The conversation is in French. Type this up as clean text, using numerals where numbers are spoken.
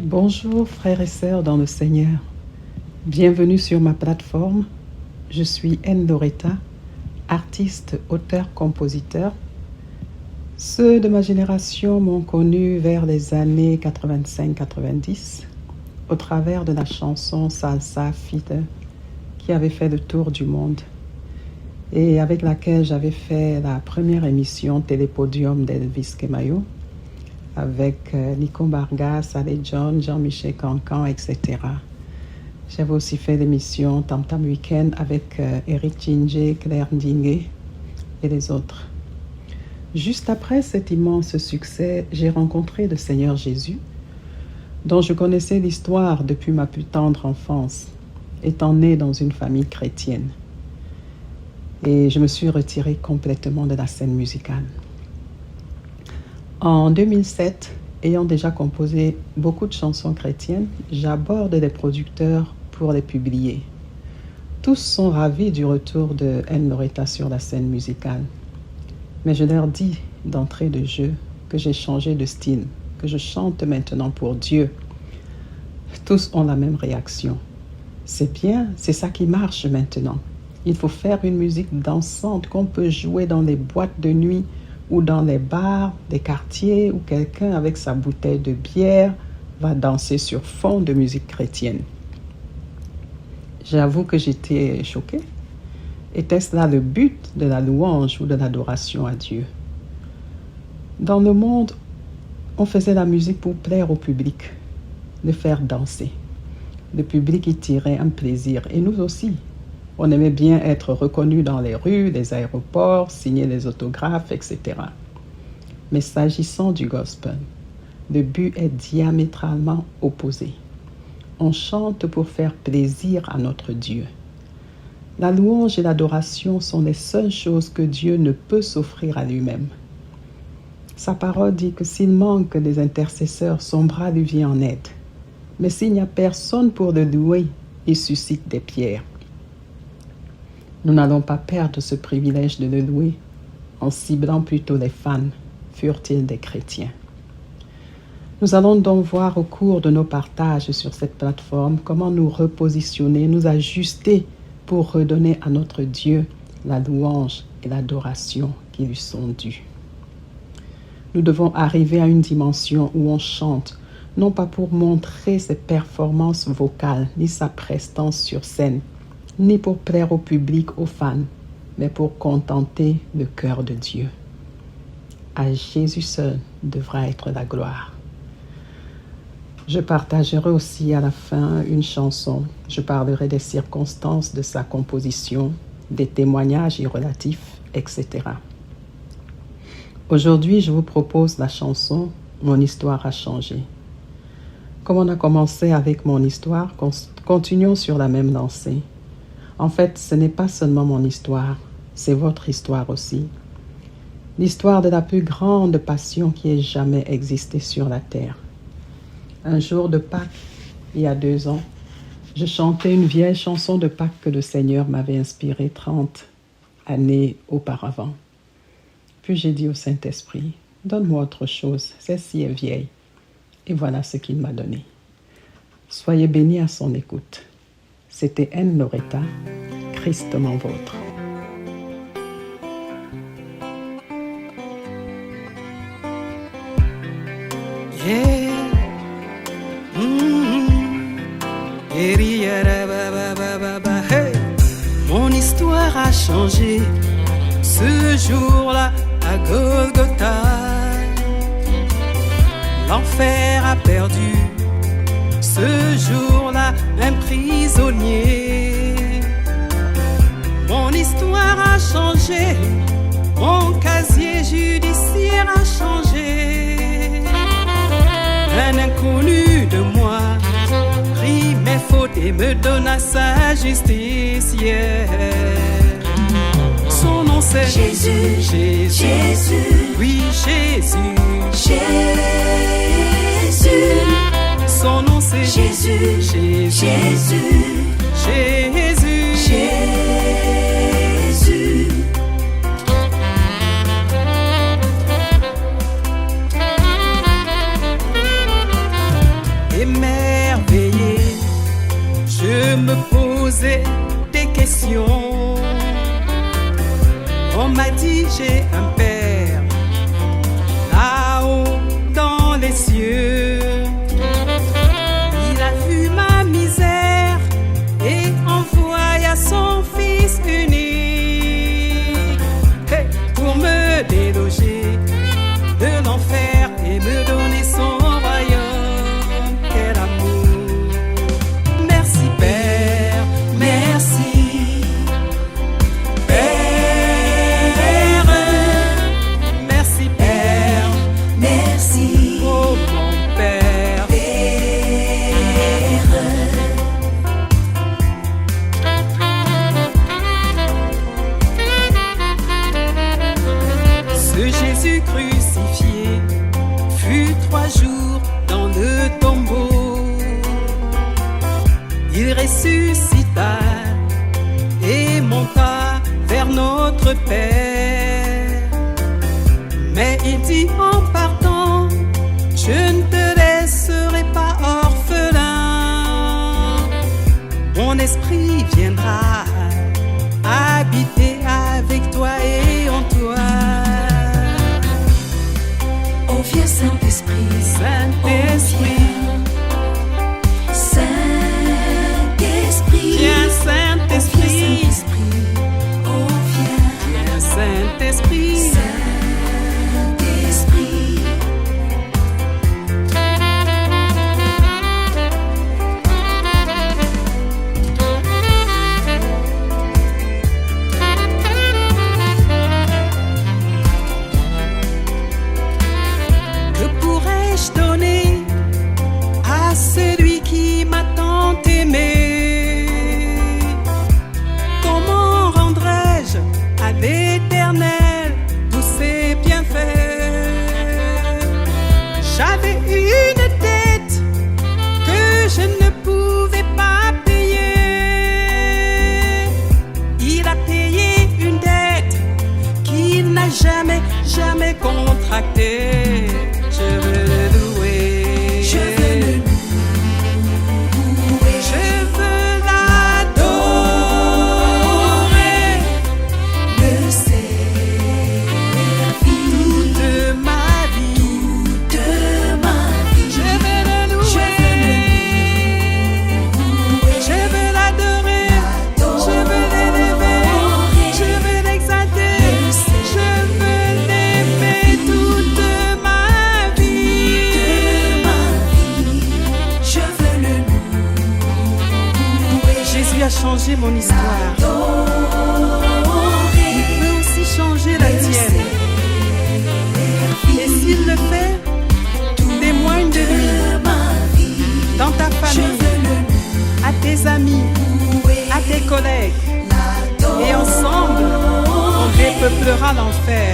Bonjour frères et sœurs dans le Seigneur. Bienvenue sur ma plateforme. Je suis N. Loretta, artiste, auteur, compositeur. Ceux de ma génération m'ont connu vers les années 85-90 au travers de la chanson Salsa Fide qui avait fait le tour du monde et avec laquelle j'avais fait la première émission Télépodium d'Elvis Kemayo avec Nico Bargas, Saleh John, Jean-Michel Cancan, etc. J'avais aussi fait l'émission Tam Tam Weekend avec Eric Djingé, Claire Ndingue et les autres. Juste après cet immense succès, j'ai rencontré le Seigneur Jésus, dont je connaissais l'histoire depuis ma plus tendre enfance, étant né dans une famille chrétienne. Et je me suis retirée complètement de la scène musicale. En 2007, ayant déjà composé beaucoup de chansons chrétiennes, j'aborde les producteurs pour les publier. Tous sont ravis du retour de N. Loretta sur la scène musicale. Mais je leur dis d'entrée de jeu que j'ai changé de style, que je chante maintenant pour Dieu. Tous ont la même réaction. C'est bien, c'est ça qui marche maintenant. Il faut faire une musique dansante qu'on peut jouer dans les boîtes de nuit ou dans les bars des quartiers où quelqu'un avec sa bouteille de bière va danser sur fond de musique chrétienne. J'avoue que j'étais choquée. Était-ce là le but de la louange ou de l'adoration à Dieu? Dans le monde, on faisait la musique pour plaire au public, le faire danser. Le public y tirait un plaisir, et nous aussi. On aimait bien être reconnus dans les rues, les aéroports, signer les autographes, etc. Mais s'agissant du gospel, le but est diamétralement opposé. On chante pour faire plaisir à notre Dieu. La louange et l'adoration sont les seules choses que Dieu ne peut s'offrir à lui-même. Sa parole dit que s'il manque des intercesseurs, son bras lui vient en aide. Mais s'il n'y a personne pour le louer, il suscite des pierres. Nous n'allons pas perdre ce privilège de le louer en ciblant plutôt les fans, furent-ils des chrétiens. Nous allons donc voir au cours de nos partages sur cette plateforme comment nous repositionner, nous ajuster pour redonner à notre Dieu la louange et l'adoration qui lui sont dues. Nous devons arriver à une dimension où on chante, non pas pour montrer ses performances vocales ni sa prestance sur scène, ni pour plaire au public, aux fans, mais pour contenter le cœur de Dieu. À Jésus seul devra être la gloire. Je partagerai aussi à la fin une chanson. Je parlerai des circonstances de sa composition, des témoignages y relatifs, etc. Aujourd'hui, je vous propose la chanson « Mon histoire a changé ». Comme on a commencé avec mon histoire, continuons sur la même lancée. En fait, ce n'est pas seulement mon histoire, c'est votre histoire aussi. L'histoire de la plus grande passion qui ait jamais existé sur la terre. Un jour de Pâques, il y a 2 ans, je chantais une vieille chanson de Pâques que le Seigneur m'avait inspirée 30 années auparavant. Puis j'ai dit au Saint-Esprit, donne-moi autre chose, celle-ci est vieille. Et voilà ce qu'il m'a donné. Soyez bénis à son écoute. C'était N. Loretta, Christement vôtre. Yeah. Hey. Mon histoire a changé ce jour-là à Golgotha. L'enfer a perdu ce jour-là un prisonnier. Mon histoire a changé, mon casier judiciaire a changé. Un inconnu de moi prit mes fautes et me donna sa justice. Yeah. Son nom c'est Jésus, Jésus, Jésus, oui Jésus, Jésus. Jésus, Jésus, Jésus, Jésus. Émerveillé, je me posais des questions. On m'a dit j'ai un père là-haut dans les cieux. Il a vu ma misère et envoya son fils unique pour me déloger de l'enfer et me donner son royaume. Quel amour! Merci Père, merci Père, merci Père, merci oh mon Père. Ce Jésus crucifié fut 3 jours dans le tombeau. Il ressuscita et monta vers notre Père. Mais il dit en partant, je ne te laisserai pas orphelin. Mon esprit viendra habiter avec toi et en toi. Oh viens Saint-Esprit, Saint-Esprit, Saint-Esprit, viens Saint-Esprit, Saint-Esprit, oh viens, viens Saint-Esprit. Saint-Esprit. Que pourrais-je donner à celui qui m'a tant aimé? Comment rendrai-je à l'Éternel tous ses bienfaits? J'avais une dette que je ne pouvais pas payer. Il a payé une dette qu'il n'a jamais, jamais contractée. Je veux le louer. Je veux le louer, Je veux l'adorer le servir toute ma vie. de ma vie. Je veux le louer. Je veux l'adorer. Je veux l'élever. Je veux l'exalter. Je veux l'aimer toute ma vie. Je veux le louer, Jésus a changé mon histoire. l'adorer, Il peut aussi changer la tienne. Et s'il le fait, témoigne de lui de ma vie. dans ta Je famille, veux le à tes amis, louer, à tes collègues. l'adorer, Et ensemble, on dépeuplera l'enfer.